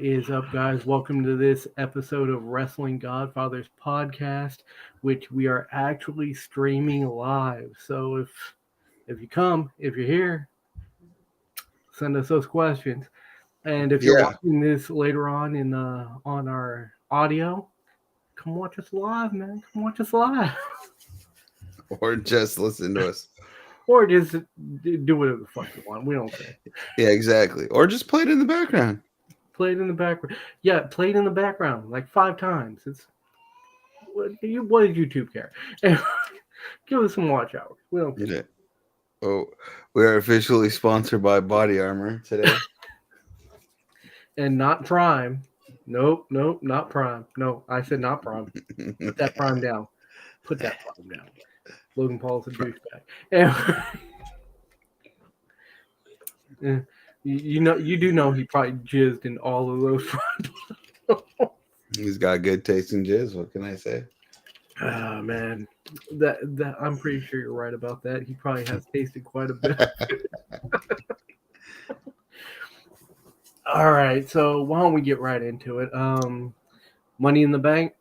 Is up, guys? Welcome to this episode of Wrestling Godfatherz podcast, which we are actually streaming live. So if you come, if you're here, send us those questions. And if you're Yeah, watching this later on in on our audio, come watch us live, man. Come watch us live, or just listen to us. or just do whatever the fuck you want. We don't care. Yeah, exactly. Or just play it in the background. Play it in the background. Yeah, play it in the background like 5 times. It's what does YouTube care? Give us some watch hours. We don't care. Yeah. Oh, we are officially sponsored by Body Armor today. And not Prime. Nope, nope, not Prime. No, I said not Prime. Put that Prime down. Put that Prime down. Logan Paul's a douchebag. Anyway, you do know he probably jizzed in all of those Prime. He's got good taste in jizz. What can I say? Ah, man, that I'm pretty sure you're right about that. He probably has tasted quite a bit. All right, so why don't we get right into it? Money in the Bank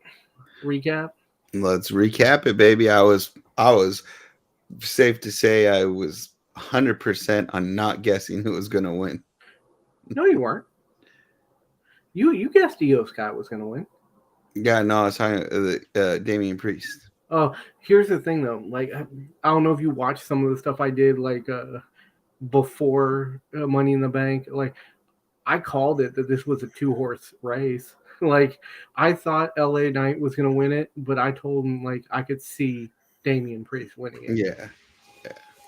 recap. Let's recap it, baby. I was safe to say I was 100% on not guessing who was going to win. No, you weren't. You guessed Io Sky was going to win. Yeah, no, I was talking Damian Priest. Oh, here's the thing though. Like, I don't know if you watched some of the stuff I did like before Money in the Bank. Like, I called it that this was a 2-horse race. Like, I thought LA Knight was going to win it, but I told him like I could see Damian Priest winning it. Yeah.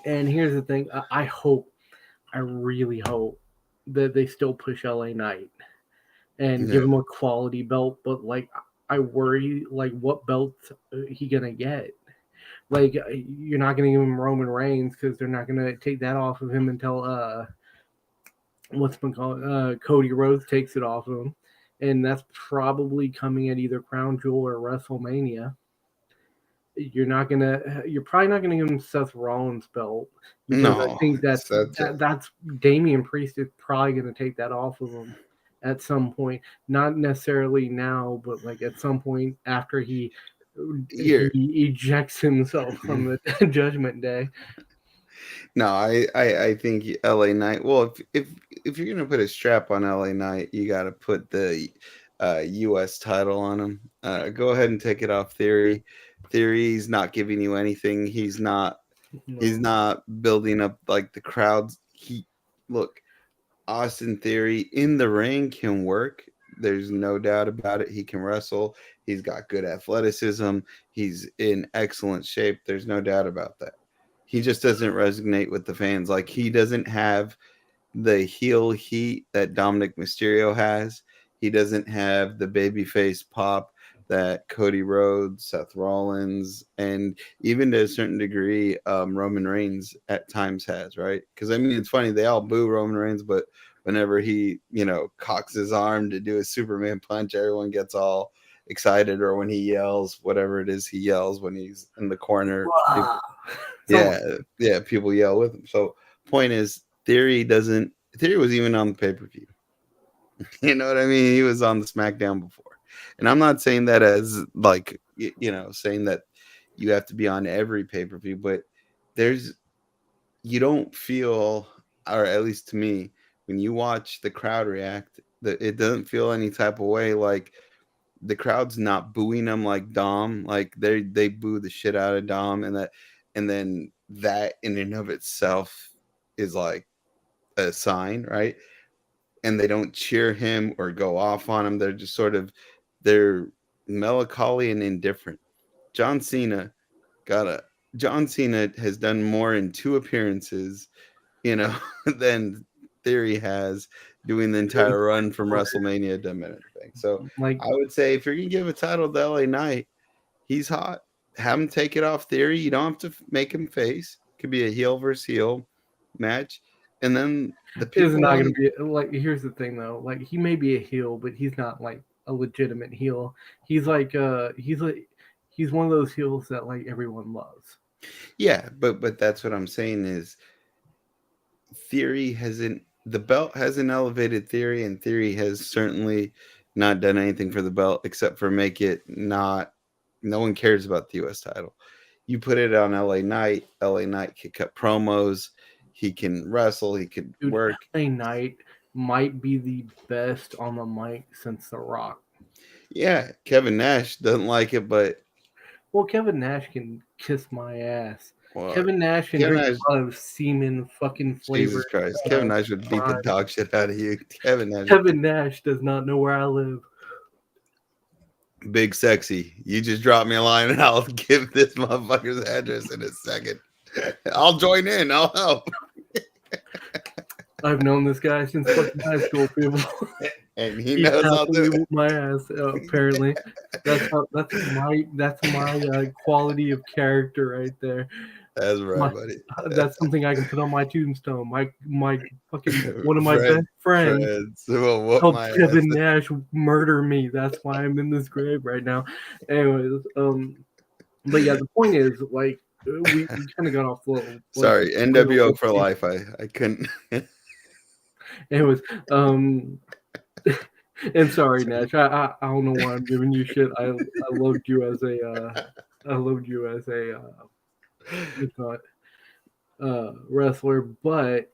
And here's the thing. I really hope that they still push LA Knight and give him a quality belt. But like, I worry like what belt he gonna get. Like, you're not gonna give him Roman Reigns because they're not gonna take that off of him until what's been called Cody Rhodes takes it off of him, and that's probably coming at either Crown Jewel or WrestleMania. You're probably not gonna give him Seth Rollins belt because I think that's Damian Priest is probably gonna take that off of him at some point. Not necessarily now, but like at some point after he ejects himself from the Judgment Day. No, I think LA Knight. Well, if you're gonna put a strap on LA Knight, you got to put the U.S. title on him. Go ahead and take it off Theory. Theory's not giving you anything. He's not building up like the crowds. Look, Austin Theory in the ring can work. There's no doubt about it. He can wrestle. He's got good athleticism. He's in excellent shape. There's no doubt about that. He just doesn't resonate with the fans. Like, he doesn't have the heel heat that Dominic Mysterio has. He doesn't have the babyface pop that Cody Rhodes, Seth Rollins, and even to a certain degree, Roman Reigns at times has, right? Because, I mean, it's funny. They all boo Roman Reigns, but whenever he, cocks his arm to do a Superman punch, everyone gets all excited. Or when he yells, whatever it is he yells when he's in the corner. Wow. Yeah, people yell with him. So, point is, Theory was even on the pay-per-view. You know what I mean? He was on the SmackDown before. And I'm not saying that as like, saying that you have to be on every pay-per-view, but you don't feel, or at least to me, when you watch the crowd react, that it doesn't feel any type of way. Like, the crowd's not booing him like Dom. Like, they boo the shit out of Dom, and then that in and of itself is like a sign, right? And they don't cheer him or go off on him. They're just they're melancholy and indifferent. John Cena John Cena has done more in 2 appearances, than Theory has doing the entire run from WrestleMania to Minute Bank. So, Like, I would say if you're gonna give a title to LA Knight, he's hot. Have him take it off Theory. You don't have to make him face. It could be a heel versus heel match, and then the people. it's not going to be like. Here's the thing, though. Like, he may be a heel, but he's not like a legitimate heel. He's like he's one of those heels that like everyone loves. Yeah, but that's what I'm saying is Theory hasn't the belt hasn't elevated Theory, and Theory has certainly not done anything for the belt except for make it not. No one cares about the U.S. title. You put it on LA Knight. LA Knight can cut promos. He can wrestle. He could Dude, work. LA Knight might be the best on the mic since The Rock. Yeah, Kevin Nash doesn't like it, but Well, Kevin Nash can kiss my ass. well, Kevin Nash can Kevin drink Nash. a lot of semen fucking Jesus flavored. Christ, Kevin Nash would beat the dog shit out of you. Kevin Nash. Kevin Nash does not know where I live. Big Sexy, you just drop me a line and I'll give this motherfucker's address in a second. I'll join in. I'll help. I've known this guy since fucking high school, people. And he knows I'll do it. My ass. Apparently, that's my quality of character right there. That's right, buddy. That's something I can put on my tombstone. My fucking one of my best friends helped Kevin Nash murder me. That's why I'm in this grave right now. Anyways, but yeah, the point is, like, we kind of got off the. Sorry, NWO for life. I couldn't. Anyways, and sorry, Nash. I don't know why I'm giving you shit. I loved you as a wrestler, but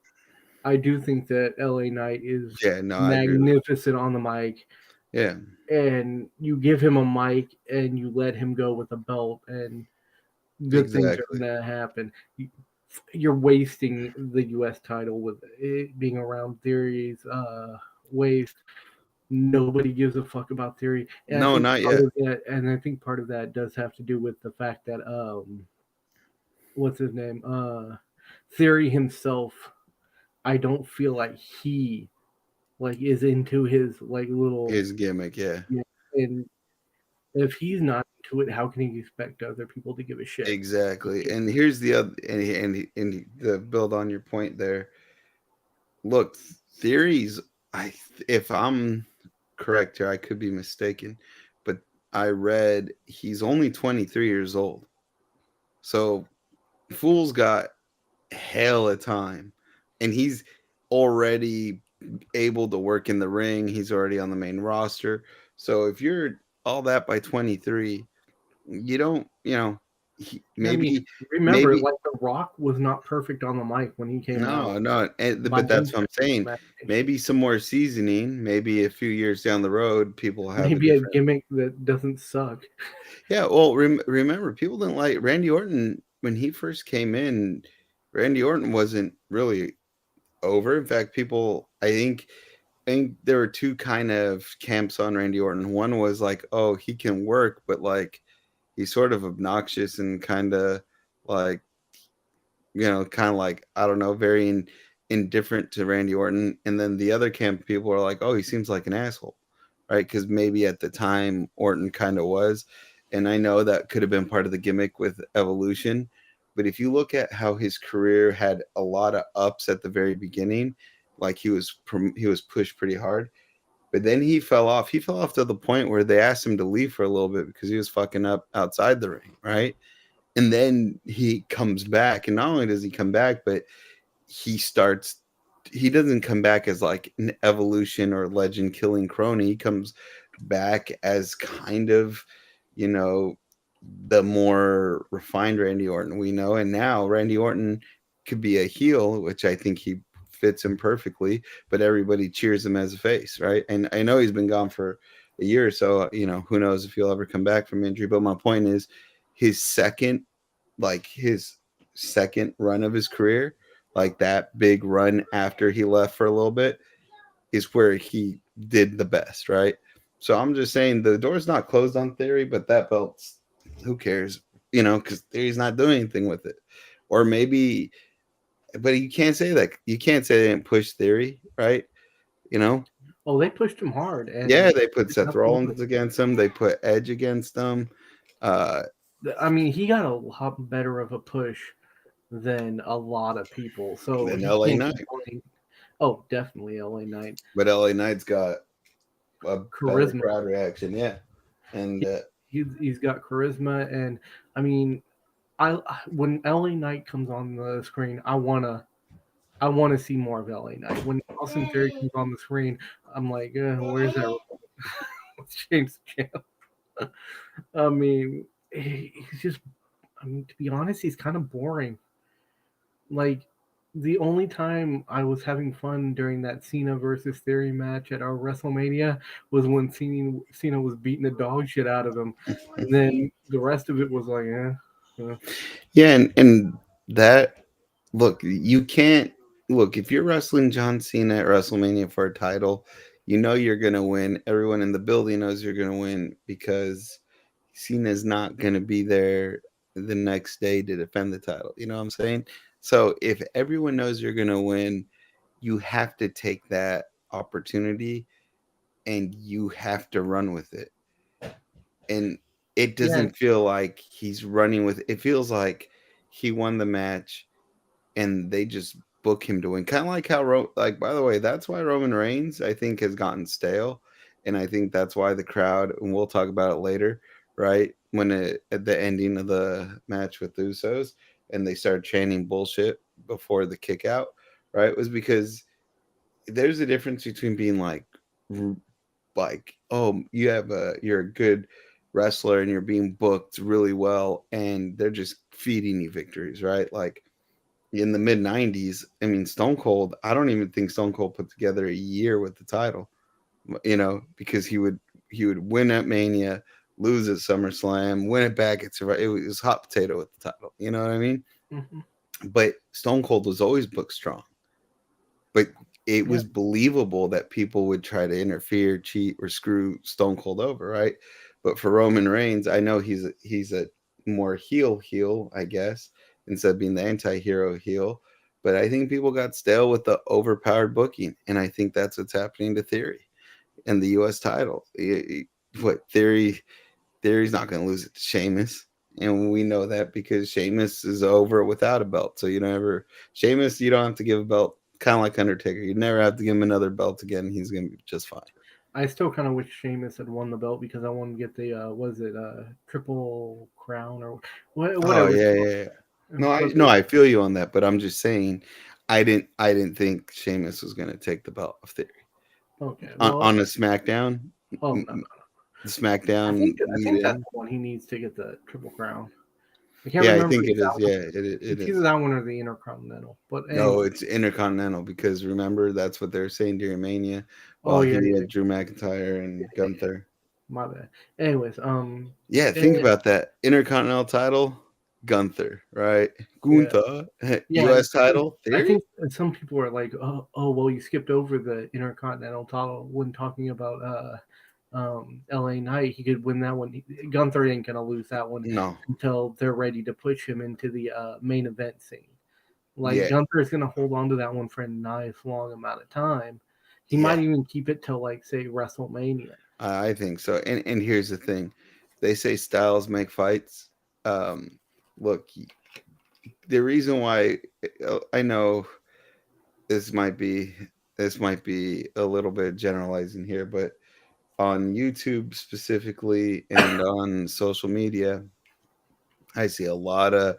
I do think that LA Knight is magnificent on the mic. Yeah. And you give him a mic and you let him go with a belt, and good things are going to happen. You're wasting the U.S. title with it being around Theory's waist. Nobody gives a fuck about Theory. And no, not yet. And I think part of that does have to do with the fact that what's his name? Theory himself, I don't feel like he is into his his gimmick, yeah. And if he's not into it, how can he expect other people to give a shit? Exactly. And here's the other, and the build on your point there. Look, Theory's. If I'm correct here, I could be mistaken, but I read he's only 23 years old. So Fool's got hell of time, and he's already able to work in the ring. He's already on the main roster. So if you're all that by 23, you don't, maybe remember, like, The Rock was not perfect on the mic when he came out. No, but that's what I'm saying. Maybe some more seasoning. Maybe a few years down the road, people have maybe a gimmick that doesn't suck. Yeah, well, remember, people didn't like Randy Orton when he first came in. Randy Orton wasn't really over. In fact, I think there were two kind of camps on Randy Orton. One was like, oh, he can work, but like he's sort of obnoxious and kind of like, I don't know, very indifferent to Randy Orton. And then the other camp people are like, oh, he seems like an asshole, right? Because maybe at the time Orton kind of was. And I know that could have been part of the gimmick with Evolution. But if you look at how his career had a lot of ups at the very beginning, like he was pushed pretty hard, but then he fell off. He fell off to the point where they asked him to leave for a little bit because he was fucking up outside the ring, right? And then he comes back, and not only does he come back, but he doesn't come back as like an Evolution or legend killing crony. He comes back as kind of, the more refined Randy Orton we know. And now Randy Orton could be a heel, which I think he fits him perfectly, but everybody cheers him as a face, right? And I know he's been gone for a year or so, who knows if he'll ever come back from injury. But my point is his second run of his career, like that big run after he left for a little bit, is where he did the best, right? So I'm just saying the door's not closed on Theory, but that belt's, who cares? Because Theory's not doing anything with it. Or maybe, but you can't say that. You can't say they didn't push Theory, right? Oh, they pushed him hard. And yeah, they put Seth Rollins against him. They put Edge against him. I mean, he got a lot better of a push than a lot of people. So than LA Knight. Oh, definitely LA Knight. But LA Knight's got a charisma, crowd reaction, yeah, and he's got charisma, and I mean, when LA Knight comes on the screen, I wanna see more of LA Knight. When Austin Theory comes on the screen, I'm like, where's that? James Champ. I mean, he's just. I mean, to be honest, he's kind of boring. Like, the only time I was having fun during that Cena versus Theory match at our WrestleMania was when Cena was beating the dog shit out of him, and then the rest of it was like, yeah. Yeah, and that look, you can't look if you're wrestling John Cena at WrestleMania for a title, you know you're gonna win. Everyone in the building knows you're gonna win because Cena's not gonna be there the next day to defend the title. You know what I'm saying? So if everyone knows you're gonna win, you have to take that opportunity and you have to run with it. And it Yeah, doesn't feel like he's running with it feels like he won the match and they just book him to win. Kind of like how like by the way, that's why Roman Reigns I think has gotten stale, and I think that's why the crowd, and we'll talk about it later, right? When at the ending of the match with the Usos and they started chanting bullshit before the kick out, right? Was because there's a difference between being like oh you're a good wrestler and you're being booked really well and they're just feeding you victories, right? Like in the mid 90s, I mean, Stone Cold, I don't even think Stone Cold put together a year with the title, because he would win at Mania, lose at SummerSlam, win it back at Survivor. It was hot potato with the title. You know what I mean? mm-hmm. But Stone Cold was always booked strong. But it Yeah. was believable that people would try to interfere, cheat, or screw Stone Cold over, right? But for Roman Reigns, I know he's a more heel, I guess, instead of being the anti-hero heel. But I think people got stale with the overpowered booking, and I think that's what's happening to Theory and the U.S. title. What Theory's not going to lose it to Sheamus, and we know that because Sheamus is over without a belt. So Sheamus, you don't have to give a belt. Kind of like Undertaker, you never have to give him another belt again. He's going to be just fine. I still kind of wish Sheamus had won the belt because I want to get the was it triple crown or Oh whatever. yeah. No, I feel you on that, but I'm just saying, I didn't think Sheamus was going to take the belt of Theory Okay, on well, a SmackDown. oh no, The I SmackDown think lead that's in. the one he needs to get the triple crown. I can't Yeah, I remember think if it it's is. that one. Yeah, it It's is. either that one or the Intercontinental. But No, anyway, it's Intercontinental because remember that's what they were saying during Mania oh while yeah, he yeah, had Drew McIntyre and Gunther. my bad. Anyways, Yeah, think it, about that. Intercontinental title, Gunther, right? yeah, Gunther. yeah. US title, I Theory? think some people are like, well, you skipped over the Intercontinental title when talking about LA Knight. He could win that one. Gunther ain't gonna lose that one No. until they're ready to push him into the main event scene. Like Yeah. Gunther is gonna hold on to that one for a nice long amount of time. He Yeah. might even keep it till like say WrestleMania. I think so. And here's the thing. They say styles make fights. Um Look, the reason why I know this might be this might be a little bit generalizing here, but on YouTube specifically and on social media, I see a lot of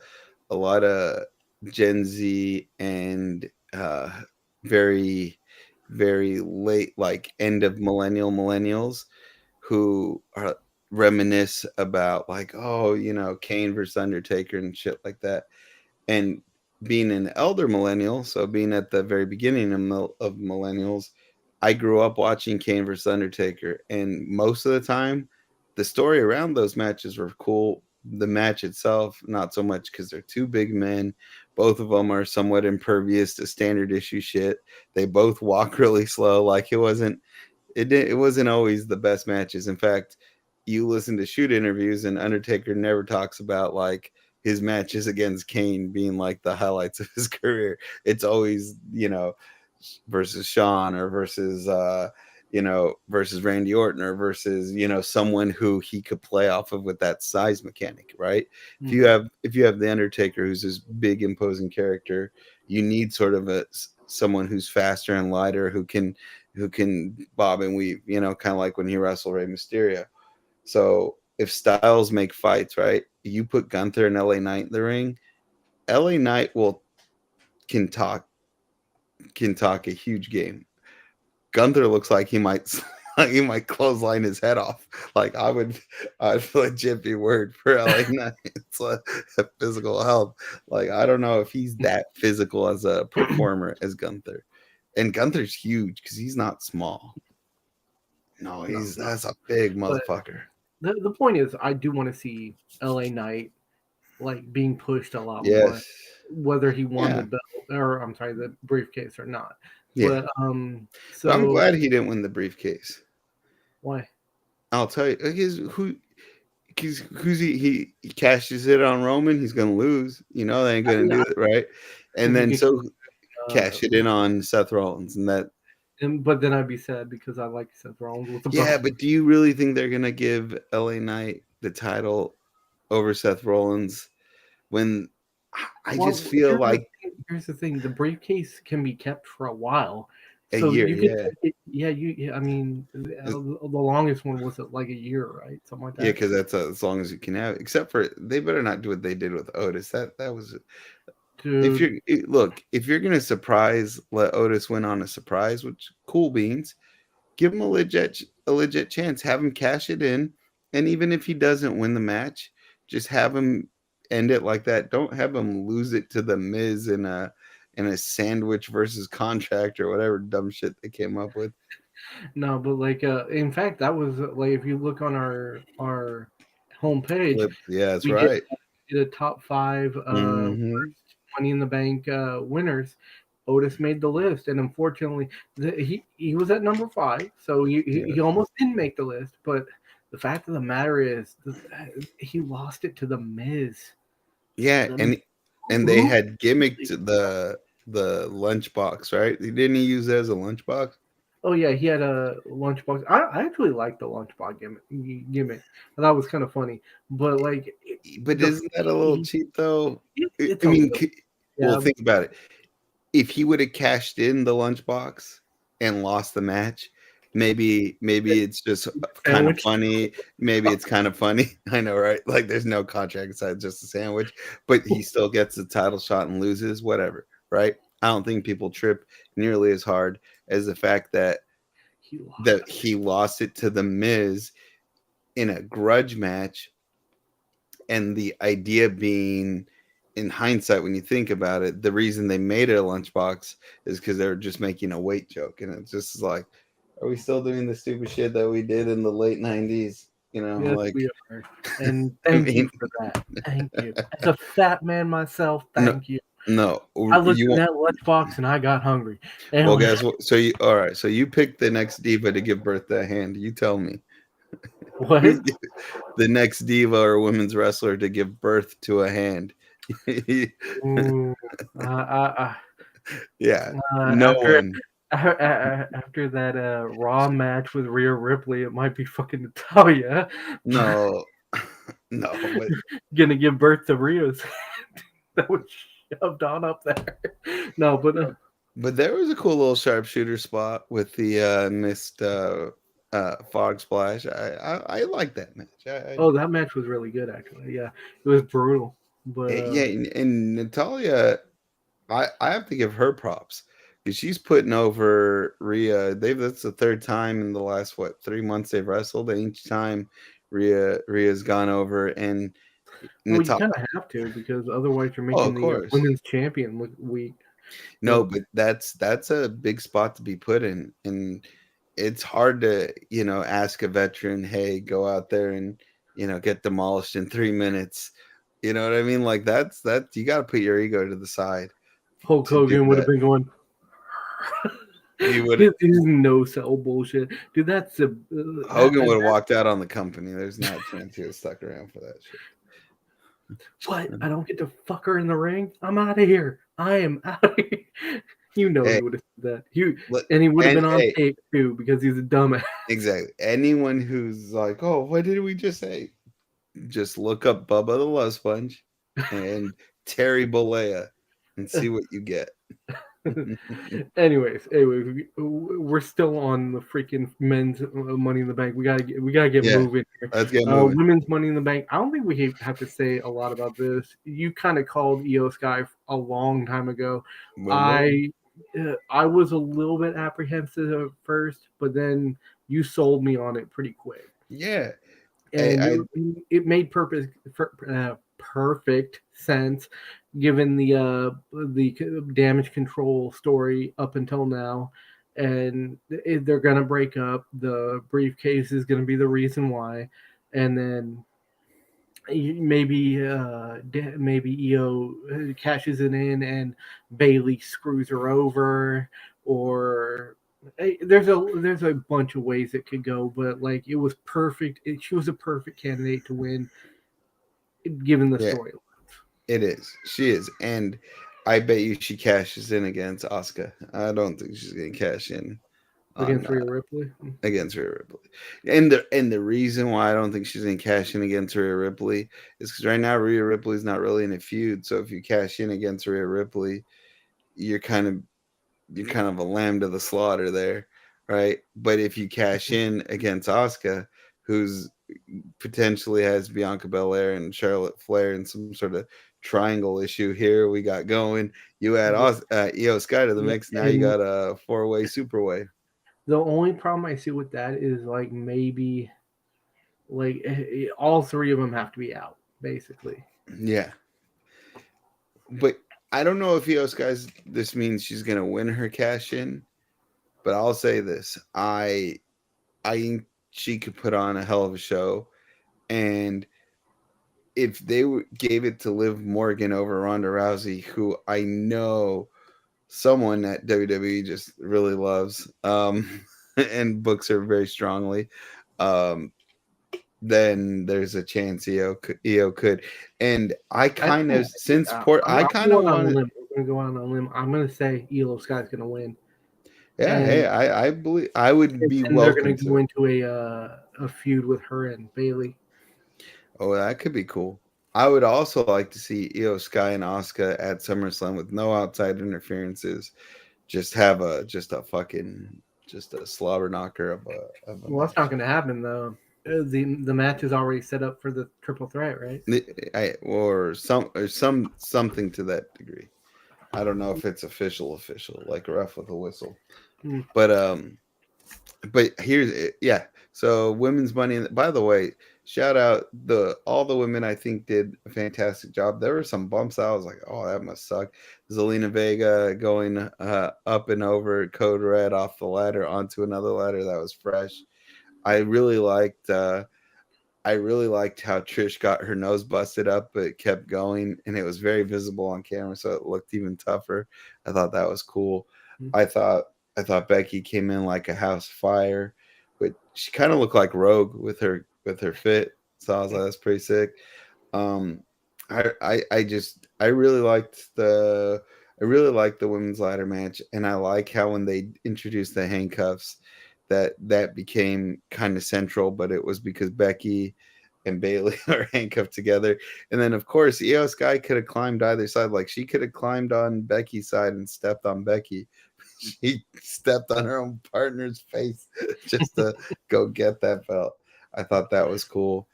Gen Z and very very late like end of millennials who are reminisce about like Kane versus Undertaker and shit like that. And being an elder millennial, so being at the very beginning of millennials, I grew up watching Kane versus Undertaker, and most of the time, the story around those matches were cool. The match itself, not so much because they're two big men. Both of them are somewhat impervious to standard issue shit. They both walk really slow. Like it wasn't always the best matches. In fact, you listen to shoot interviews and Undertaker never talks about like his matches against Kane being like the highlights of his career. It's always, versus Shawn or versus Randy Orton or versus, someone who he could play off of with that size mechanic, right? If you Mm-hmm. have if you have the Undertaker who's this big imposing character, you need sort of someone who's faster and lighter who can bob and weave, kind of like when he wrestled Rey Mysterio. So if styles make fights, right? You put Gunther and LA Knight in the ring, LA Knight will can talk can talk a huge game. Gunther looks like he might clothesline his head off. Like I'd legit be worried for LA Knight. It's a physical health. Like I don't know if he's that physical as a performer as Gunther. And Gunther's huge because he's not small. No, that's a big motherfucker. The point is, I do want to see LA Knight like being pushed a lot more, Yes. whether he won the belt or I'm sorry, the briefcase or not. Yeah. But so I'm glad he didn't win the briefcase. Why? I'll tell you. Who's he cashes it on Roman, he's gonna lose. You know they ain't gonna do it, right? And then so cash it in on Seth Rollins, and that. But then I'd be sad because I like Seth Rollins with the belt. But do you really think they're gonna give LA Knight the title over Seth Rollins when I just feel like here's the thing: the briefcase can be kept for a while. A year, I mean, the longest one was like a year, right? Something like that. Yeah, because that's as long as you can have. Except for they better not do what they did with Otis. That was. Dude. If you're gonna let Otis win on a surprise, which cool beans, give him a legit chance. Have him cash it in, and even if he doesn't win the match, just have him end it like that. Don't have him lose it to the Miz in a sandwich versus contract or whatever dumb shit they came up with. No, but like in fact that was like if you look on our homepage, that's right. We did a top 5 worst Money in the Bank winners. Otis made the list, and unfortunately he was at number 5, so he almost didn't make the list. But the fact of the matter is he lost it to the Miz. Yeah, and they had gimmicked the lunchbox, right? Didn't he use it as a lunchbox? Oh yeah, he had a lunchbox. I actually liked the lunchbox gimmick. I thought it was kind of funny, but like, isn't that a little cheap though? Well, think about it. If he would have cashed in the lunchbox and lost the match, maybe it's just kind of funny. Maybe it's kind of funny. I know, right? Like there's no contract inside, just a sandwich, but he still gets the title shot and loses, whatever, right? I don't think people trip nearly as hard as the fact that he lost it to the Miz in a grudge match. And the idea being, in hindsight, when you think about it, the reason they made it a lunchbox is because they were just making a weight joke. And it's just like, are we still doing the stupid shit that we did in the late 90s? You know, yes, like we are. And thank you for that. Thank you. As a fat man myself, thank you. No, I looked in that lunchbox and I got hungry. And well, guys, so you pick the next diva to give birth to a hand. You tell me. What? The next diva or women's wrestler to give birth to a hand. Ooh, yeah. No one. After that Raw match with Rhea Ripley, it might be fucking Natalya. No. But gonna give birth to Rhea's. That was shoved on up there. No, but there was a cool little sharpshooter spot with the missed fog splash. I like that match. That match was really good, actually. Yeah, it was brutal. But and Natalya, I have to give her props because she's putting over Rhea. That's the 3rd time in the last 3 months they've wrestled, and each time Rhea's gone over. And you kind of have to, because otherwise you're making the women's champion look weak. No, but that's a big spot to be put in, and it's hard to ask a veteran, hey, go out there and get demolished in 3 minutes. You know what I mean? Like that you got to put your ego to the side. Hulk Hogan would have been going. He would. This is no sell bullshit, dude. That's Hogan would have walked out on the company. There's not a chance he would have stuck around for that shit. What? I don't get to fuck her in the ring? I'm out of here. I am out of here. He would have said that. He would have been on tape too, because he's a dumbass. Exactly. Anyone who's like, oh, what did we just say? Just look up Bubba the Love Sponge and Terry Bollea and see what you get. Anyways, we're still on the freaking men's Money in the Bank. We gotta get moving here. Let's get moving. Women's Money in the Bank. I don't think we have to say a lot about this. You kind of called Io Sky a long time ago. I I was a little bit apprehensive at first, but then you sold me on it pretty quick, Yeah, and I it made perfect sense given the damage control story up until now. And they're gonna break up. The briefcase is gonna be the reason why, and then maybe Io cashes it in and Bailey screws her over, or there's a bunch of ways it could go, but like it was perfect. She was a perfect candidate to win given the yeah, story it is. She is, and I bet you she cashes in against Asuka. I don't think she's gonna cash in on against Rhea Ripley. against Rhea Ripley. And the reason why I don't think she's gonna cash in against Rhea Ripley is because right now Rhea Ripley's not really in a feud. So if you cash in against Rhea Ripley, you're kind of you're kind of a lamb to the slaughter there, right? But if you cash in against Asuka, who's potentially has Bianca Belair and Charlotte Flair and some sort of triangle issue here we got going. You add Yeah, Io Sky to the yeah, mix. Now you and got a 4-way super way. the only problem I see with that is like maybe like all three of them have to be out basically. Yeah, but I don't know if Io Sky's this means she's gonna win her cash in. But I'll say this: I think she could put on a hell of a show, and if they gave it to Liv Morgan over Ronda Rousey, who I know someone at WWE just really loves, and books her very strongly, um, then there's a chance EO could. And I I kind think of since Port, I'm, I I'm kind of going on a wanted. limb. We're gonna go on a limb. I'm gonna say Elo Sky's gonna win, Yeah, hey, and I believe I would be then they're gonna welcome to go it. into a feud with her and Bailey. Oh, that could be cool. I would also like to see Io Sky and Asuka at SummerSlam with no outside interferences. Just have just a slobber knocker of a Well, that's not match. gonna happen though. The match is already set up for the triple threat, right? Or something to that degree. I don't know if it's official, like ref with a whistle. Hmm. But but here's it. Yeah. So women's money. By the way, shout out the all the women. I think did a fantastic job. There were some bumps. I was like, oh, that must suck. Zelina Vega going up and over Code Red off the ladder onto another ladder that was fresh. I really liked. I really liked how Trish got her nose busted up, but kept going, and it was very visible on camera, so it looked even tougher. I thought that was cool. I thought I thought Becky came in like a house fire, but she kind of looked like Rogue with her fit. So I was like, that's pretty sick. Um, I really liked the women's ladder match, and I like how when they introduced the handcuffs, that became kind of central, but it was because Becky and Bailey are handcuffed together, and then of course Io Sky could have climbed either side, like she could have climbed on Becky's side and stepped on Becky. She stepped on her own partner's face just to go get that belt. I thought that was cool.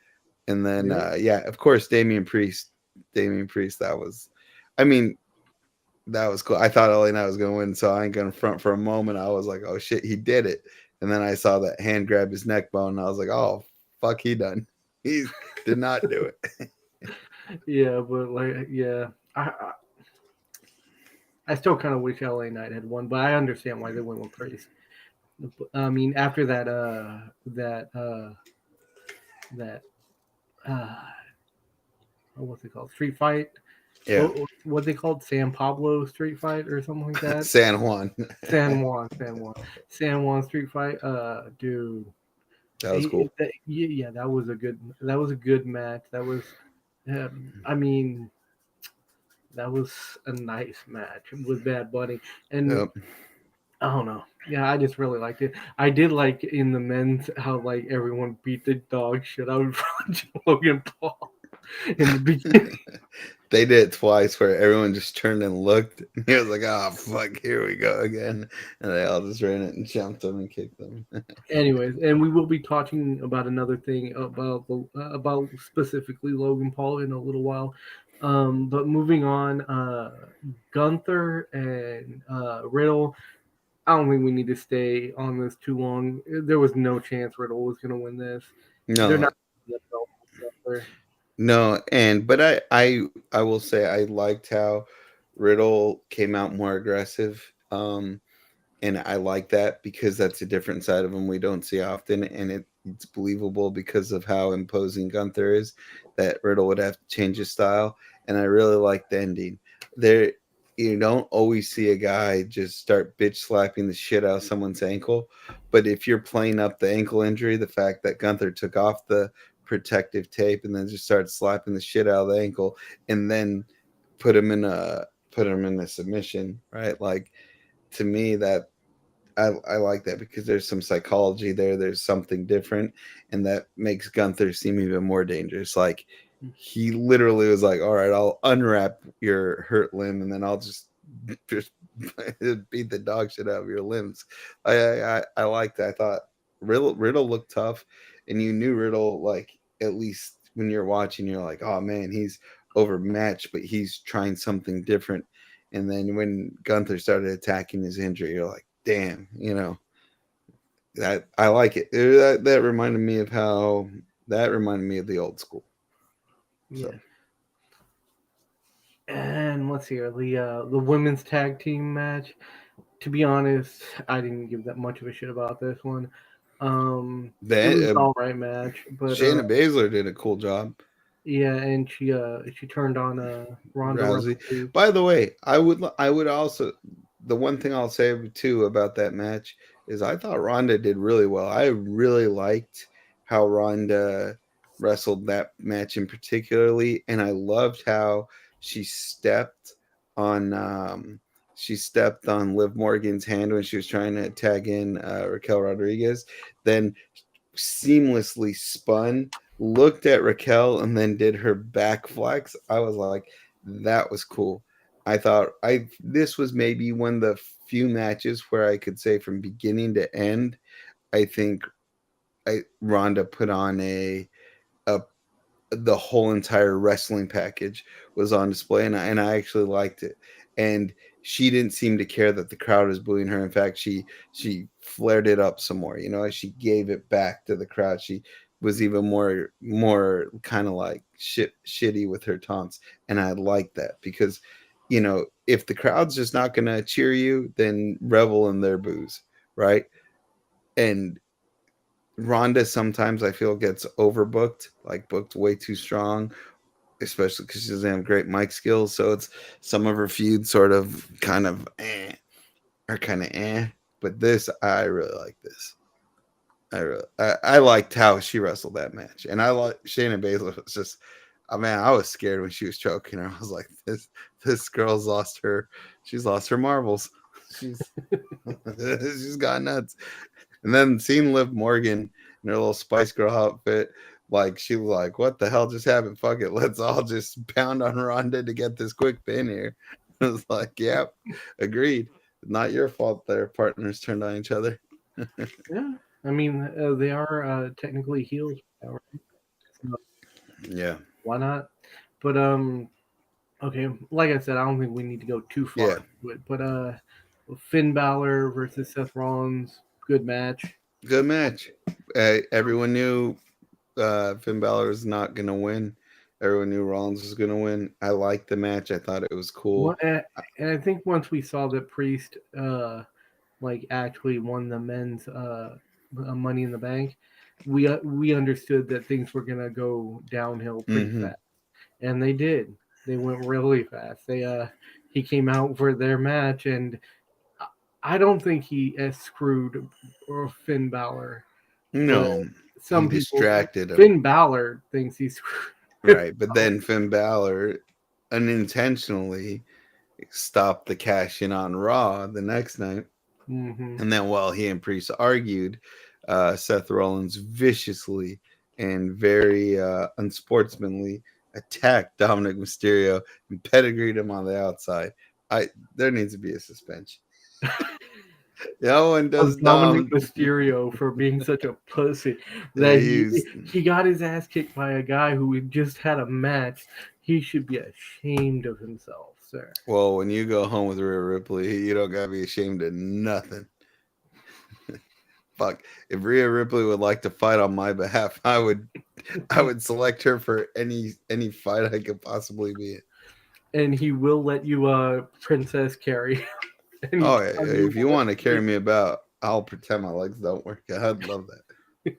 And then Yep. yeah, of course, Damian Priest. That was, I mean, that was cool. I thought LA Knight was gonna win, so I ain't gonna front for a moment. I was like, oh shit, he did it. And then I saw that hand grab his neck bone, and I was like, oh fuck, he done. He did not do it. Yeah, but like, yeah, I still kind of wish LA Knight had won, but I understand why they went with Priest. I mean, after that uh, what's it called? Street fight. Yeah, What they called San Pablo Street fight or something like that. San Juan. San Juan Street fight. Dude, That was cool. yeah, that was a good match. I mean, that was a nice match with Bad Bunny, and Yep. I don't know. Yeah, I just really liked it. I did like in the men's how like everyone beat the dog shit out of Logan Paul in the beginning. They did it twice where everyone just turned and looked. And he was like, oh, fuck, here we go again. And they all just ran it and jumped them and kicked them. Anyways, and we will be talking about another thing about specifically Logan Paul in a little while. But moving on, Gunther and Riddle. I don't think we need to stay on this too long. There was no chance Riddle was going to win this. They're No, not gonna belt Gunther. no, but I will say I liked how Riddle came out more aggressive. And I like that because that's a different side of him we don't see often, and it's believable because of how imposing Gunther is. That Riddle would have to change his style, and I really like the ending. There, you don't always see a guy just start bitch slapping the shit out of someone's ankle, but if you're playing up the ankle injury, the fact that Gunther took off the protective tape and then just started slapping the shit out of the ankle, and then put him in a put him in a submission, right? Like to me that I like that because there's some psychology there. There's something different, and that makes Gunther seem even more dangerous. Like he literally was like, "All right, I'll unwrap your hurt limb, and then I'll just beat the dog shit out of your limbs." I liked that. I thought Riddle looked tough, and you knew Riddle like at least when you're watching, you're like, "Oh man, he's overmatched, but he's trying something different." And then when Gunther started attacking his injury, you're like, damn, that I like it. That reminded me of how that reminded me of the old school. So Yeah. And let's see here, the women's tag team match. To be honest, I didn't give that much of a shit about this one. It was that an all right match, but Shayna Baszler did a cool job. yeah, and she turned on Ronda Rousey. Rousey. By the way, I would also the one thing I'll say too about that match is I thought Ronda did really well. I really liked how Ronda wrestled that match in particularly, and I loved how she stepped on Liv Morgan's hand when she was trying to tag in Raquel Rodriguez. Then seamlessly spun, looked at Raquel, and then did her back flex. I was like, that was cool. I thought I this was maybe one of the few matches where I could say from beginning to end, I think Ronda put on a the whole entire wrestling package was on display, and I actually liked it. And she didn't seem to care that the crowd was booing her. In fact, she flared it up some more. She gave it back to the crowd. She was even more kind of like shitty with her taunts, and I like that because if the crowd's just not gonna cheer you, then revel in their boos, right? And Ronda sometimes I feel gets overbooked, like booked way too strong, especially because she doesn't have great mic skills. So it's some of her feuds sort of kind of are kind of But this, I really like this. I liked how she wrestled that match, and I like Shayna Baszler was just. Oh man, I was scared when she was choking her. I was like, this girl's she's lost her marbles. She's she's got nuts. And then seeing Liv Morgan in her little Spice Girl outfit, like she was like, "What the hell just happened? Fuck it, let's all just pound on Ronda to get this quick pin here." I was like, "Yep, agreed. Not your fault their partners turned on each other." Yeah, I mean they are technically heels now, right? So Yeah, why not? But okay, like I said, I don't think we need to go too far yeah, into it. But Finn Balor versus Seth Rollins, good match. good match. Everyone knew Finn Balor was not gonna win. Everyone knew Rollins was gonna win. I liked the match. I thought it was What, cool. and I think once we saw that Priest like actually won the men's Money in the Bank, we understood that things were gonna go downhill pretty Mm-hmm. fast, and they did. They went really fast. He came out for their match, and I don't think he screwed Finn Balor, but No, he some people distracted him. Finn Balor thinks he screwed. Right, but then Finn Balor unintentionally stopped the cash in on Raw the next night, Mm-hmm. and then while he and Priest argued, Seth Rollins viciously and very unsportsmanly attacked Dominic Mysterio and pedigreed him on the outside. There needs to be a suspension. No one does Of Dominic Dom. Mysterio for being such a pussy that He's he got his ass kicked by a guy who had just had a match. He should be ashamed of himself, sir. Well, when you go home with Rhea Ripley, you don't gotta be ashamed of nothing. Fuck, if Rhea Ripley would like to fight on my behalf, I would select her for any fight I could possibly be in. And he will let you princess carry. Oh, if you want to carry me about, I'll pretend my legs don't work. I'd love that.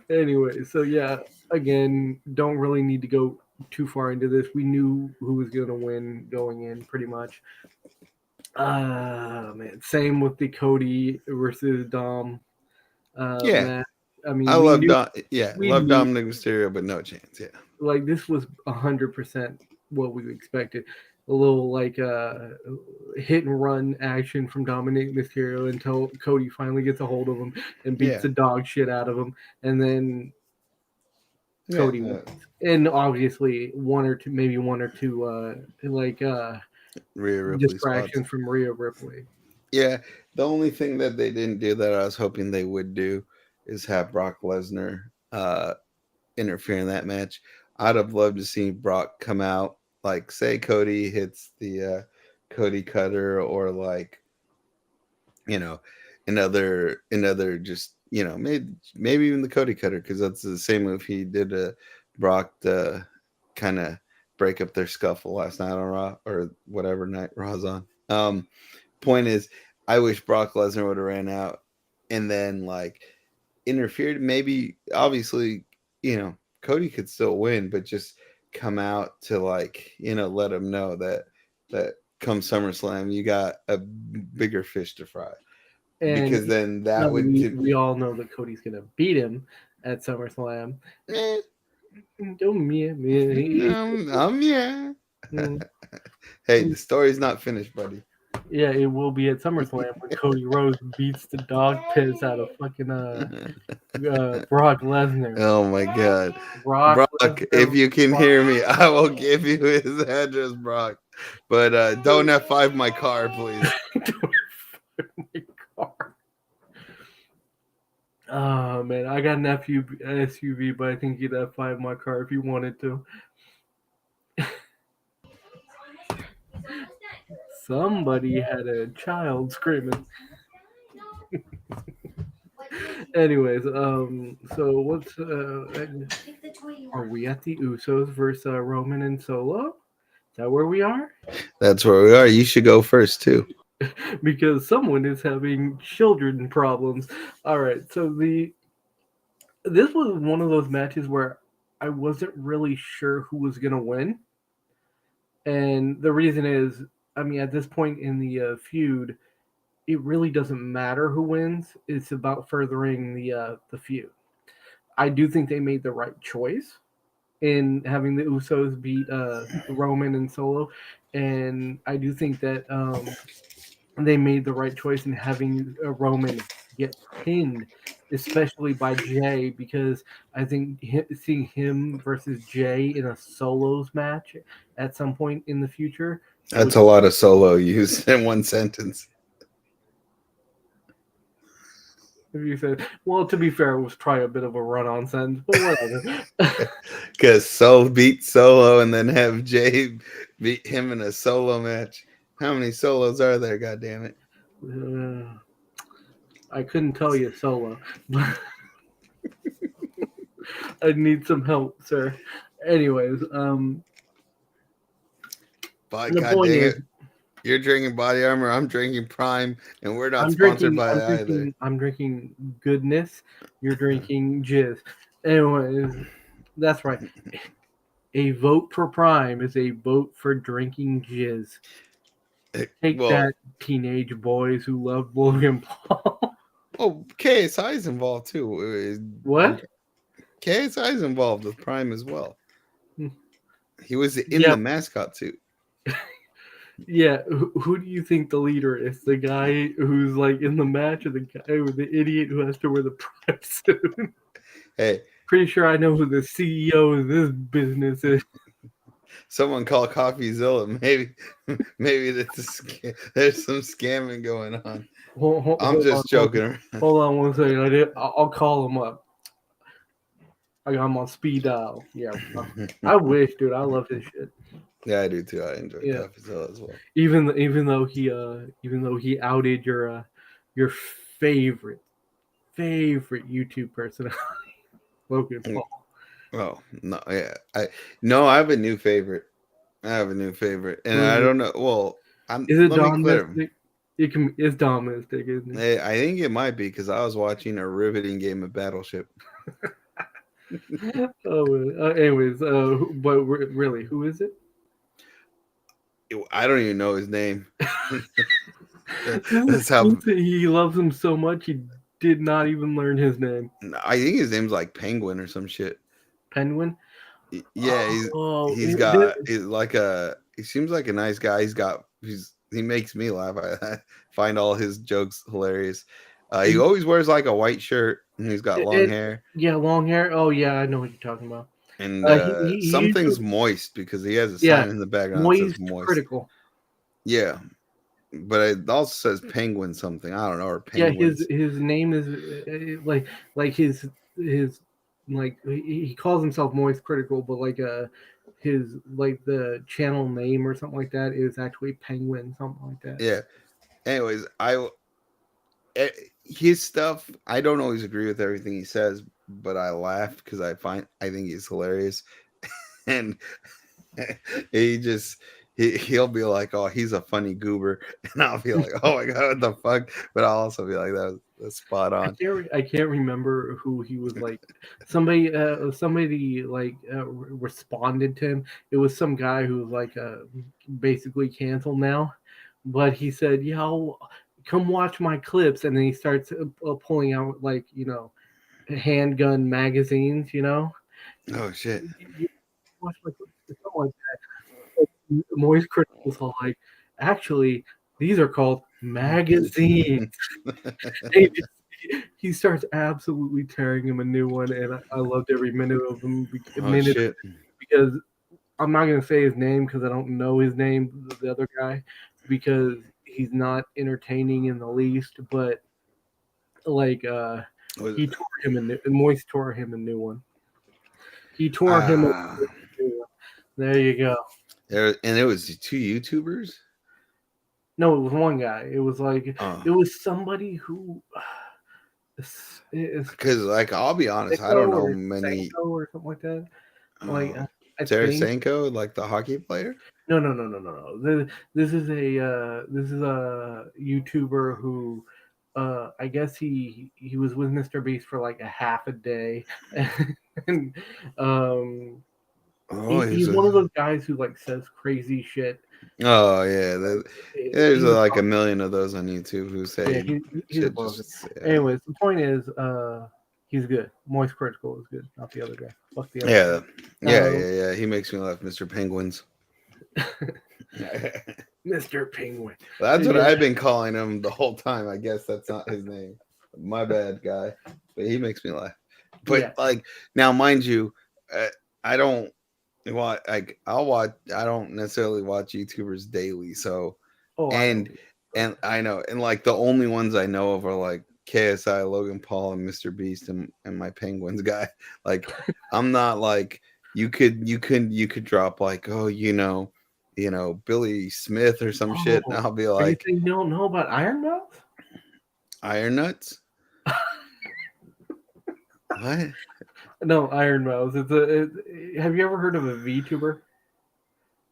Anyway, so yeah, again, don't really need to go too far into this. We knew who was going to win going in, pretty much. Man, same with the Cody versus Dom. Match. I mean, I love Dom. we love knew, Dominic Mysterio, but no chance. Yeah, like this was 100% what we expected. A little like hit and run action from Dominic Mysterio until Cody finally gets a hold of him and beats the dog shit out of him, and then Cody wins. And obviously one or two Rhea Ripley distractions from Rhea Ripley. Yeah, the only thing that they didn't do that I was hoping they would do is have Brock Lesnar interfere in that match. I'd have loved to see Brock come out, like say Cody hits the Cody Cutter, or like, you know, another just, you know, maybe even the Cody Cutter, because that's the same move he did to Brock to kind of break up their scuffle last night on Raw, or whatever night Raw's on. Point is, I wish Brock Lesnar would have ran out and then like interfered. Maybe, obviously, you know, Cody could still win, but just come out to, like, you know, let him know that come SummerSlam you got a bigger fish to fry. And because then that would we all know that Cody's gonna beat him at SummerSlam. Yeah. Hey, the story's not finished, buddy. Yeah, it will be at SummerSlam when Cody Rhodes beats the dog piss out of fucking Brock Lesnar. Oh my God, Brock! If you can hear me, I will give you his address, Brock. But don't F5 my car, please. Oh man, I got an SUV, but I think you'd F5 my car if you wanted to. Somebody had a child screaming. Anyways, so what's are we at the Usos versus Roman and Solo? Is that where we are? That's where we are. You should go first too. Because someone is having children problems. All right, so this was one of those matches where I wasn't really sure who was gonna win, and the reason is, I mean, at this point in the feud, it really doesn't matter who wins. It's about furthering the feud. I do think they made the right choice in having the Usos beat Roman and Solo, and I do think that they made the right choice in having Roman get pinned, especially by Jay, because I think seeing him versus Jay in a solos match at some point in the future. That's a lot of solo used in one sentence. If you said, well, to be fair, it was probably a bit of a run-on sentence, but whatever. Because Soul beat Solo and then have Jay beat him in a solo match. How many solos are there? God damn it! I couldn't tell you Solo. I'd need some help, sir. Anyways, By God dang it. You're drinking Body Armor, I'm drinking Prime, and we're not sponsored by either. I'm drinking goodness. You're drinking jizz. Anyways, that's right. A vote for Prime is a vote for drinking jizz. Take that, teenage boys who love Logan Paul. Oh, KSI is involved too. What? KSI is involved with Prime as well. He was in the mascot suit. Yeah, who do you think the leader is? The guy who's like in the match, or the guy, or the idiot who has to wear the Prime suit? Hey, pretty sure I know who the CEO of this business is. Someone call CoffeeZilla. Maybe there's some scamming going on. I'm just joking. Hold on one second. I'll call him up. I got him on speed dial. Yeah, I wish, dude. I love his shit. Yeah, I do too. I enjoy Yeah, Godfatherz as well. even though he outed your favorite YouTube personality, Logan Paul. Oh no, yeah. I have a new favorite. I have a new favorite, and Who is I it? don't know. Well, Is it let me Dom clear. Mystic? It's Dom Mystic, isn't I think it might be because I was watching a riveting game of Battleship. it? Oh, anyways, but really, who is it? I don't even know his name. That's how. He loves him so much he did not even learn his name. I think his name's like Penguin or some shit. Penguin. Yeah, Oh, he's like a he seems like a nice guy. He makes me laugh. I find all his jokes hilarious. He always wears like a white shirt and he's got long hair. yeah, long hair. Oh yeah, I know what you're talking about. And He something's usually, moist because he has a yeah, sign in the background that says moist moist. critical. Yeah, but it also says penguin something. I don't know, or Yeah, penguins. his name is like his like he calls himself moist critical, but his like the channel name or something like that is actually Penguin, something like that. Yeah. Anyways, eh, his stuff. I don't always agree with everything he says, but I laugh because I think he's hilarious, and he just he'll be like, "Oh, he's a funny goober," and I'll be like, "Oh my god, what the fuck?" But I'll also be like, "That's spot on." I can't remember who he was like. Somebody like responded to him. It was some guy who was like basically canceled now, but he said, "Yeah, come watch my clips," and then he starts pulling out like handgun magazines. Oh shit! You watch my clips or something like that. Moist Critical's all like, actually, these are called magazines. He, he starts absolutely tearing him a new one, and I loved every minute of him. Oh shit! Because I'm not gonna say his name because I don't know his name, the other guy, because he's not entertaining in the least. But like, Was he tore him a new, Moist tore him a new one. He tore him a ah new one. There you go. there, and it was two YouTubers. No, it was one guy. It was like Oh, it was somebody who is because like I'll be honest, I don't Sanko know or many. Sanko or something like that. Like Uh, I think Tarasenko, like the hockey player. no. This is a YouTuber who I guess he was with Mr. Beast for like a half a day, and Oh, he's one of those guys who like says crazy shit. oh yeah. There's He's a like a million of those on YouTube who yeah, say he's a shit. bullshit. Just yeah. Anyways, the point is, he's good. Moist Critical is good, not the other guy. Fuck the other Yeah, guy. yeah. He makes me laugh, Mr. Penguins. Mr. Penguin. That's what Yeah. I've been calling him the whole time. I guess that's not his name. My bad, guy. But he makes me laugh. But Yeah. like now, mind you, I don't watch. Like I'll watch. I don't necessarily watch YouTubers daily. So Oh, I don't. and I know, and like the only ones I know of are like KSI, Logan Paul, and Mr. Beast, and my Penguins guy. Like I'm not like you could drop like, oh, Billy Smith or some shit, and Oh, I'll be are you like, saying you don't know about Iron Mouth? Iron Nuts. What No, Iron Mouth. Have you ever heard of a VTuber?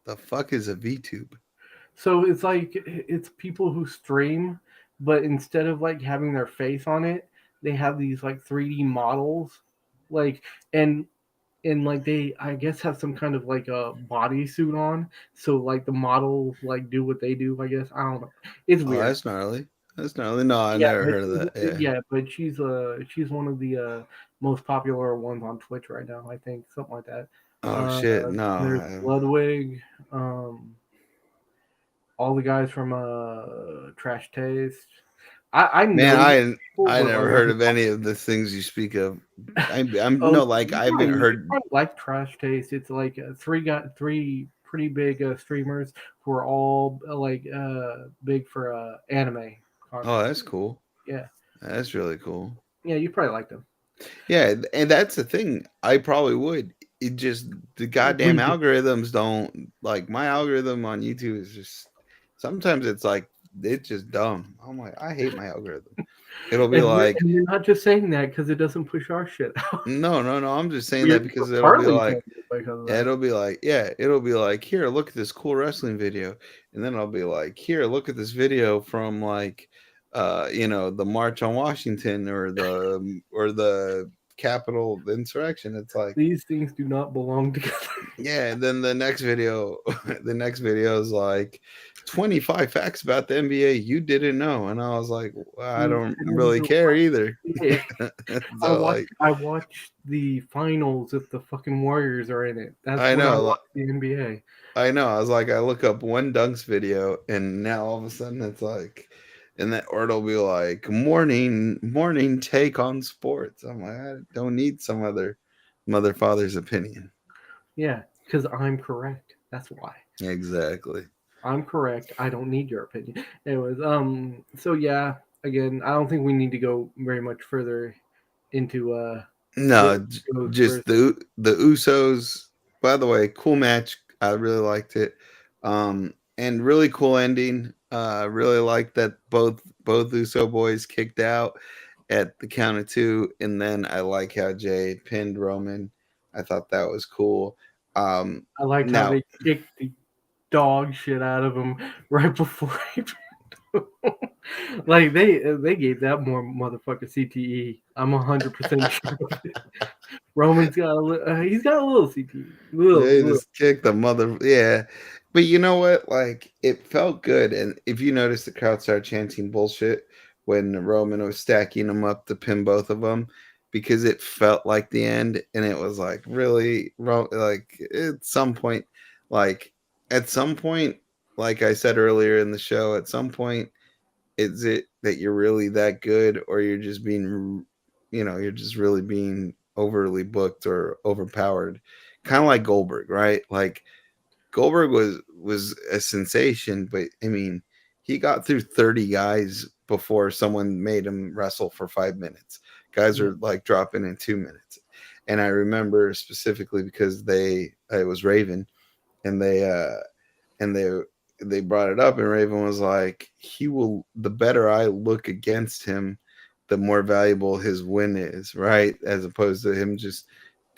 the fuck is a VTube? So it's like it's people who stream, but instead of like having their face on it, they have these like 3D models, like and like they I guess have some kind of like a bodysuit on, so like the models like do what they do. I guess I don't know. It's Oh, weird. that's gnarly. That's gnarly. No, I Yeah, never but heard of that. Yeah. she's one of the most popular ones on Twitch right now. I think something like that. Oh Uh, shit. No. there's Bloodwig, um, all the guys from Trash Taste. I Man, know these people, I but never like heard of any of the things you speak of. I'm oh, no like I haven't you heard. probably like Trash Taste. It's like three pretty big streamers who are all big for anime Oh, content. that's cool. Yeah, That's really cool. yeah, you probably like them. Yeah, and that's the thing. I probably would. It just the goddamn We just, algorithms don't like my algorithm on YouTube is just sometimes it's just dumb. I'm like, I hate my algorithm. It'll be like, and we're not just saying that because it doesn't push our shit out. no, no, no. I'm just saying We're that because it'll be partly saying like, it because of yeah, that. it'll be like, here, look at this cool wrestling video, and then I'll be like, here, look at this video from like, the March on Washington or the Capitol insurrection. It's like, These things do not belong together. yeah, and then the next video, the next video is like 25 facts about the NBA you didn't know, and I was like, well, I don't And then really care either. yeah, So like, I watched the finals if the fucking Warriors are in it. That's I when I know, watch the NBA. I know. I was like, I look up one dunks video, and now all of a sudden it's like, and that or it'll be like morning take on sports. I'm like, I don't need some other mother father's opinion. Yeah, because I'm correct. That's why. Exactly. I'm correct. I don't need your opinion. Anyways, so yeah, again, I don't think we need to go very much further into No, the goes just versus. the Usos. By the way, cool match. I really liked it, and really cool ending. Really liked that both Uso boys kicked out at the count of two, and then I like how Jay pinned Roman. I thought that was cool. I liked how Now, they kicked the dog shit out of him right before he like they gave that more motherfucker CTE. I'm 100% sure. Roman's got he's got a little CTE, they little. just kicked the mother. Yeah, but you know what? Like it felt good, and if you notice, the crowd started chanting bullshit when Roman was stacking them up to pin both of them because it felt like the end, and it was like really like like at some point, like I said earlier in the show, at some point, is it that you're really that good, or you're just being, you're just really being overly booked or overpowered, kind of like Goldberg, right? Like Goldberg was a sensation, but I mean, he got through 30 guys before someone made him wrestle for 5 minutes. Guys Yeah, are like dropping in 2 minutes, and I remember specifically because it was Raven, and they brought it up, and Raven was like, he will, the better I look against him, the more valuable his win is, right? As opposed to him just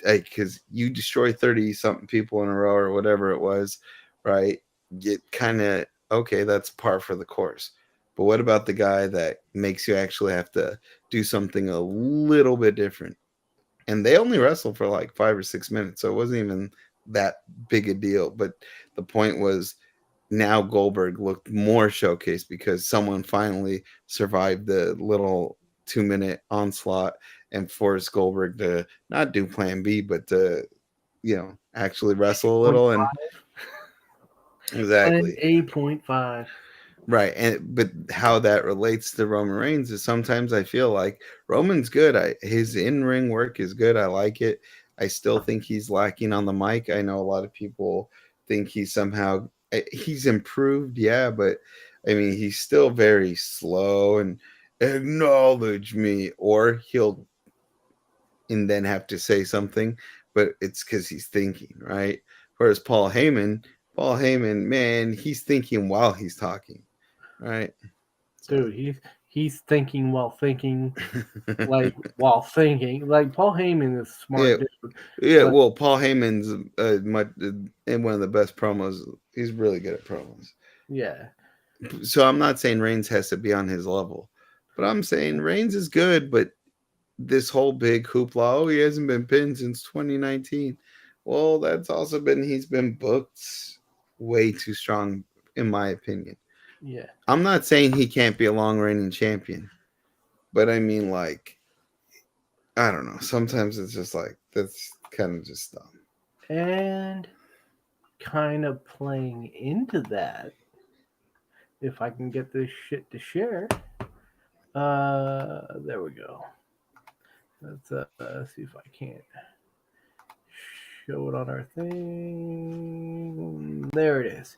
like, because you destroy 30 something people in a row or whatever it was, right? Get kind of, okay, that's par for the course. But what about the guy that makes you actually have to do something a little bit different? And they only wrestled for like 5 or 6 minutes, so it wasn't even that big a deal. But the point was, now Goldberg looked more showcased because someone finally survived the little 2 minute onslaught and forced Goldberg to not do plan B, but to, actually wrestle a point little. And five, plan exactly. A.5. Right. But how that relates to Roman Reigns is sometimes I feel like Roman's good. His in-ring work is good. I like it. I still think he's lacking on the mic. I know a lot of people think he's improved, yeah, but I mean, he's still very slow and acknowledge me, or he'll and then have to say something, but it's because he's thinking, right? Whereas Paul Heyman, man, he's thinking while he's talking, right? So, Dude, he's thinking while thinking, like while thinking. Like Paul Heyman is a yeah, smart dude, yeah. but Well, Paul Heyman's in one of the best promos. He's really good at promos. yeah, So I'm not saying Reigns has to be on his level, but I'm saying Reigns is good. But this whole big hoopla, oh, he hasn't been pinned since 2019. Well, that's also been he's been booked way too strong, in my opinion. yeah. I'm not saying he can't be a long reigning champion, but I mean, like, I don't know. Sometimes it's just like that's kind of just dumb. And kind of playing into that, if I can get this shit to share. There we go. Let's see if I can't show it on our thing. There it is.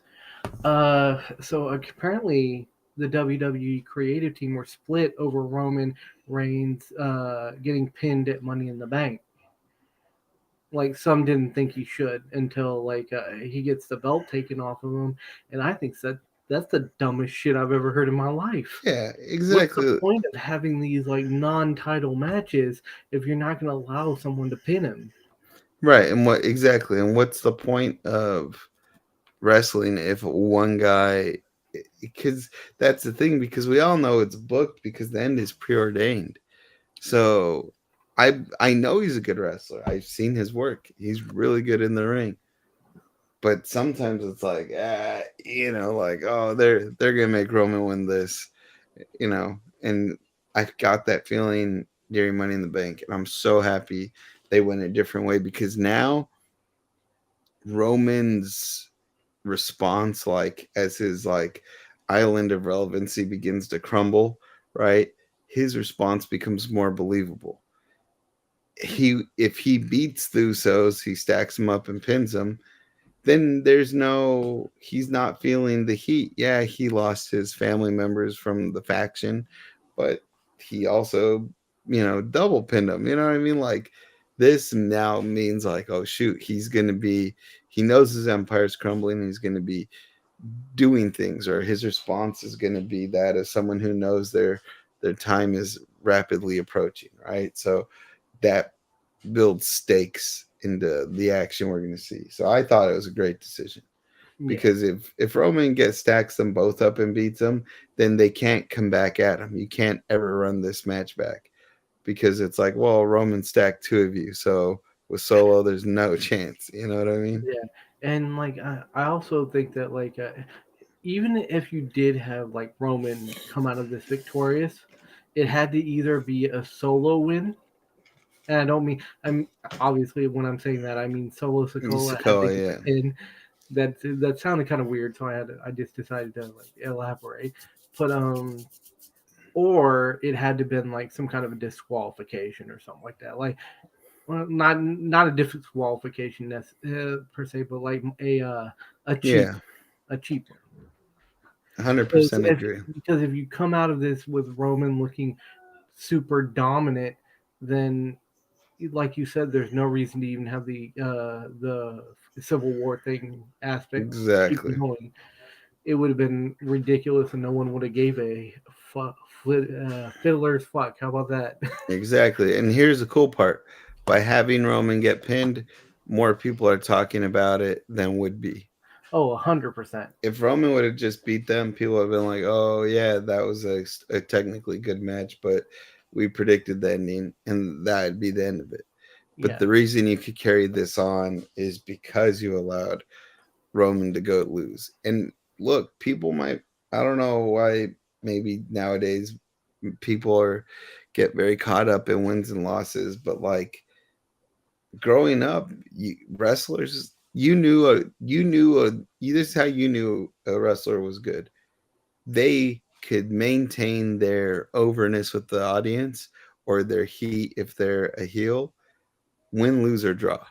So apparently the WWE creative team were split over Roman Reigns getting pinned at Money in the Bank. Like some didn't think he should until like he gets the belt taken off of him, and I think that's the dumbest shit I've ever heard in my life. Yeah, What's the exactly. point of having these like non-title matches if you're not going to allow someone to pin him? Right, and what exactly? And what's the point of wrestling if one guy? Because that's the thing. Because we all know it's booked because the end is preordained. So I know he's a good wrestler. I've seen his work. He's really good in the ring. But sometimes it's like, like, oh, they're gonna make Roman win this, And I got that feeling during Money in the Bank, and I'm so happy they went a different way because now Roman's response, like as his like island of relevancy begins to crumble, right? His response becomes more believable. If he beats the Usos, he stacks them up and pins them, then he's not feeling the heat. Yeah, he lost his family members from the faction, but he also, double pinned them. You know what I mean? Like this now means like, oh shoot, he knows his empire's crumbling. He's going to be doing things, or his response is going to be that as someone who knows their time is rapidly approaching, right? So that build stakes into the action we're going to see. So I thought it was a great decision Yeah, because if Roman stacks them both up and beats them, then they can't come back at him. You can't ever run this match back because it's like, well, Roman stacked two of you, so with Solo, there's no chance. You know what I mean? yeah, and like I also think that like even if you did have like Roman come out of this victorious, it had to either be a solo win. And I don't mean I'm obviously when I'm saying that I mean Solo Sokola had to Sikoa, get the yeah, pin. That sounded kind of weird, so I just decided to like elaborate. But or it had to been like some kind of a disqualification or something like that. Like well, not a disqualification per se, but like a cheap yeah, a cheap one. 100% agree. Because if you come out of this with Roman looking super dominant, then like you said, there's no reason to even have the Civil War thing aspect keep Exactly. going. It would have been ridiculous, and no one would have gave a fiddler's fuck. How about that? Exactly. And here's the cool part. By having Roman get pinned, more people are talking about it than would be. Oh, 100%. If Roman would have just beat them, people would have been like, "Oh yeah, that was a technically good match, but we predicted the ending, and that'd be the end of it." But Yeah, the reason you could carry this on is because you allowed Roman to go lose. And look, people might, I don't know why maybe nowadays people get very caught up in wins and losses, but like growing up, wrestlers, this is how you knew a wrestler was good. They could maintain their overness with the audience or their heat if they're a heel, win, lose, or draw,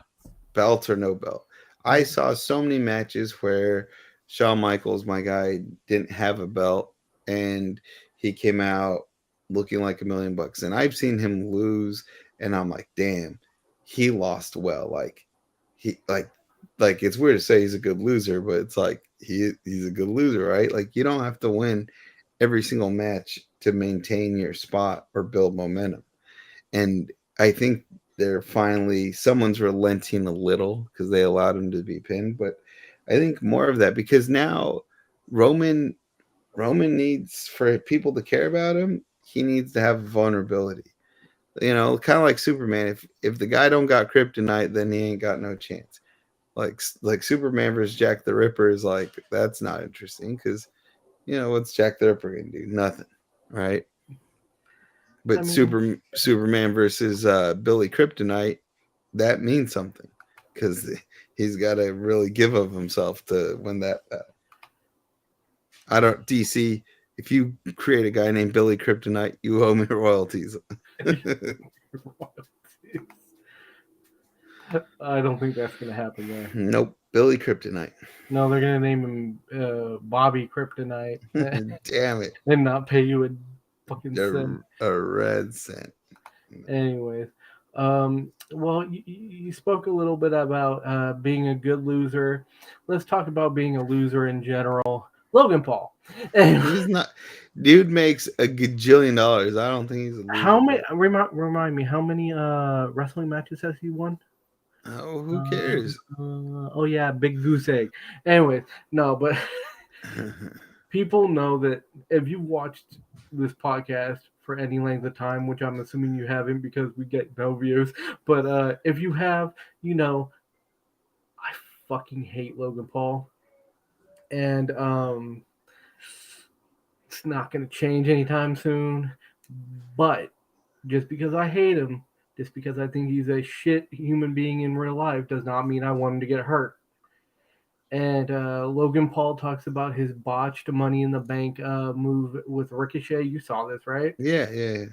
belt or no belt. I yeah, saw so many matches where Shawn Michaels, my guy, didn't have a belt and he came out looking like $1,000,000. And I've seen him lose, and I'm like, damn, he lost well. He like it's weird to say he's a good loser, but it's like he's a good loser, right? Like you don't have to win every single match to maintain your spot or build momentum. And I think they're finally someone's relenting a little because they allowed him to be pinned. But I think more of that because now Roman Roman needs for people to care about him. He needs to have vulnerability. Kind of like Superman. If the guy don't got kryptonite, then he ain't got no chance. Like Superman versus Jack the Ripper is like that's not interesting because what's Jack the Ripper gonna do? Nothing, right? I But mean, Superman versus Billy Kryptonite, that means something because he's got to really give of himself to win that. I don't DC. If you create a guy named Billy Kryptonite, you owe me royalties. I don't think that's gonna happen there. Nope. Billy Kryptonite. No, they're gonna name him Bobby Kryptonite Damn it. and not pay you a fucking cent. A red cent. Anyways, well, you spoke a little bit about being a good loser. Let's talk about being a loser in general. Logan Paul. He's not. Dude makes a gajillion dollars. I don't think he's a How loser, many? bro. Remind me, how many wrestling matches has he won? Oh, who cares? Oh yeah, big goose egg. Anyways, no, but people know that if you watched this podcast for any length of time, which I'm assuming you haven't because we get no views, but if you have, you know, I fucking hate Logan Paul, and it's not going to change anytime soon. But just because I hate him, just because I think he's a shit human being in real life, does not mean I want him to get hurt. And Logan Paul talks about his botched Money in the Bank move with Ricochet. You saw this, right? Yeah.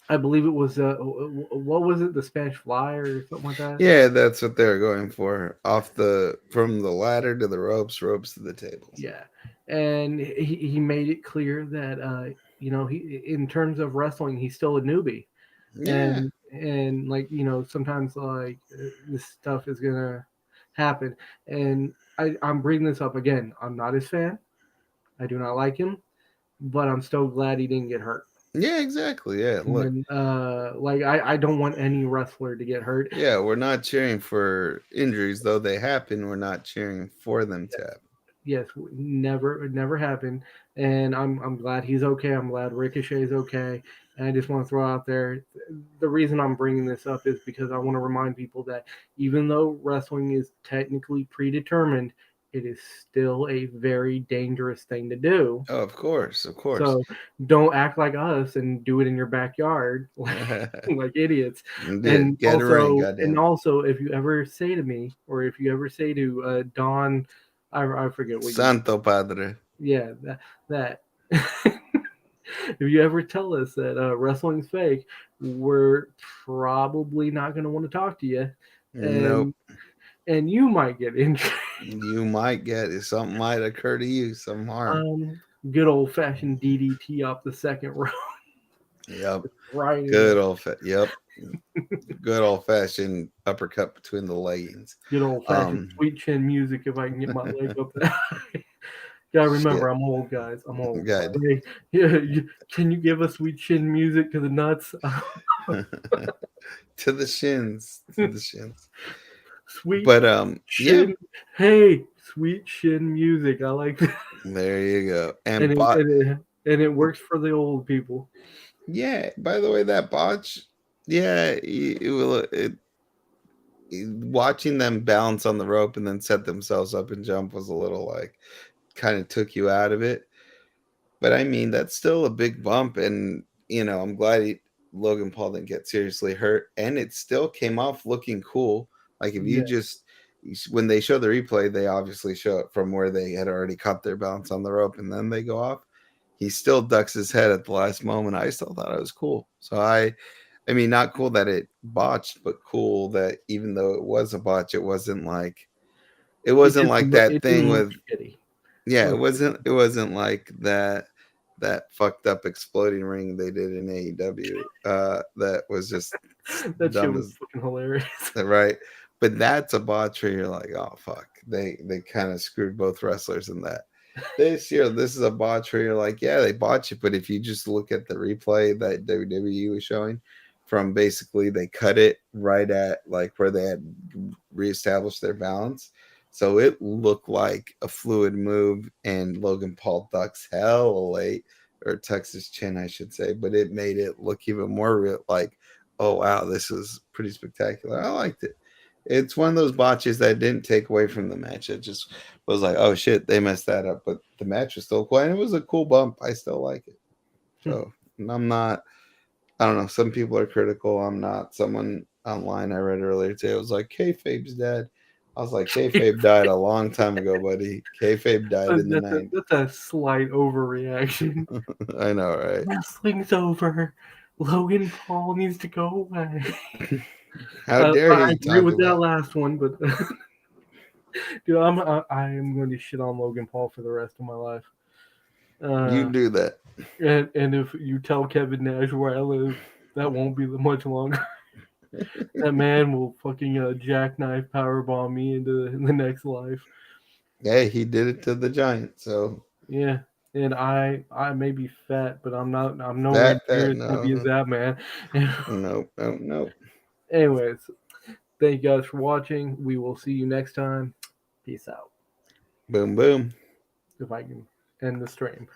I believe it was what was it, the Spanish Fly or something like that? Yeah, that's what they're going for. From the ladder to the ropes, ropes to the tables. Yeah, and he made it clear that he, in terms of wrestling, he's still a newbie, Yeah. and like sometimes like this stuff is gonna happen, and I'm bringing this up again. I'm not his fan. I do not like him, but I'm still glad he didn't get hurt. Yeah, exactly. Yeah, look. And like I don't want any wrestler to get hurt. Yeah, we're not cheering for injuries, though they happen. We're not cheering for them to happen. Yes, never happened, and I'm glad he's okay. I'm glad Ricochet's okay, and I just want to throw out there the reason I'm bringing this up is because I want to remind people that even though wrestling is technically predetermined, it is still a very dangerous thing to do. Oh, of course, of course. So don't act like us and do it in your backyard like idiots. Dude, get a ring, And goddamn. also, if you ever say to me, or if you ever say to Don, I forget what you. Santo Padre. Yeah, that. If you ever tell us that wrestling's fake, we're probably not going to want to talk to you, Nope. and you might get injured. You might get it. Something might occur to you, some harm. Good old fashioned DDT off the second row. Yep. Right. Yep. Good old fashioned uppercut between the leggings. Good old fashioned sweet chin music if I can get my leg up there. Gotta remember, I'm old, guys. I'm old. Good. Hey, yeah, can you give us sweet chin music to the nuts? To the shins. To the shins. Sweet But shin. yeah. Hey, sweet shin music. I like that. There you go. And it works for the old people. Yeah. By the way, that botch. Yeah, watching them balance on the rope and then set themselves up and jump was a little like kind of took you out of it. But I mean, that's still a big bump, and I'm glad Logan Paul didn't get seriously hurt, and it still came off looking cool. Like if you just when they show the replay, they obviously show it from where they had already caught their balance on the rope, and then they go off. He still ducks his head at the last moment. I still thought it was cool. So I mean, not cool that it botched, but cool that even though it was a botch, it wasn't like that thing with. Yeah, it wasn't like that fucked up exploding ring they did in AEW. That was just that shit was fucking hilarious. Right. But that's a botch where you're like, oh fuck. They kind of screwed both wrestlers in that. This is a botch where you're like, yeah, they botched it, but if you just look at the replay that WWE was showing from basically they cut it right at like where they had reestablished their balance. So it looked like a fluid move, and Logan Paul ducks hell late, or tucks his chin, I should say, but it made it look even more real, like, oh, wow, this is pretty spectacular. I liked it. It's one of those botches that didn't take away from the match. It just was like, oh, shit, they messed that up. But the match was still cool, and it was a cool bump. I still like it. So I'm not, I don't know. Some people are critical. I'm not. Someone online I read earlier today was like, kayfabe's dead. I was like, kayfabe died a long time ago, buddy. Kayfabe died in the 90s. That's a slight overreaction. I know, right? Wrestling's over. Logan Paul needs to go away. How dare I he agree talk with that about? last one, but dude, I am going to shit on Logan Paul for the rest of my life. You do that. And if you tell Kevin Nash where I live, that won't be much longer. That man will fucking jackknife powerbomb me into the next life. Hey, he did it to the Giants, so Yeah, and I may be fat, but I'm not. I'm nowhere that near as heavy as no, that man. nope, nope, nope. Anyways, thank you guys for watching. We will see you next time. Peace out. Boom, boom. If I can end the stream.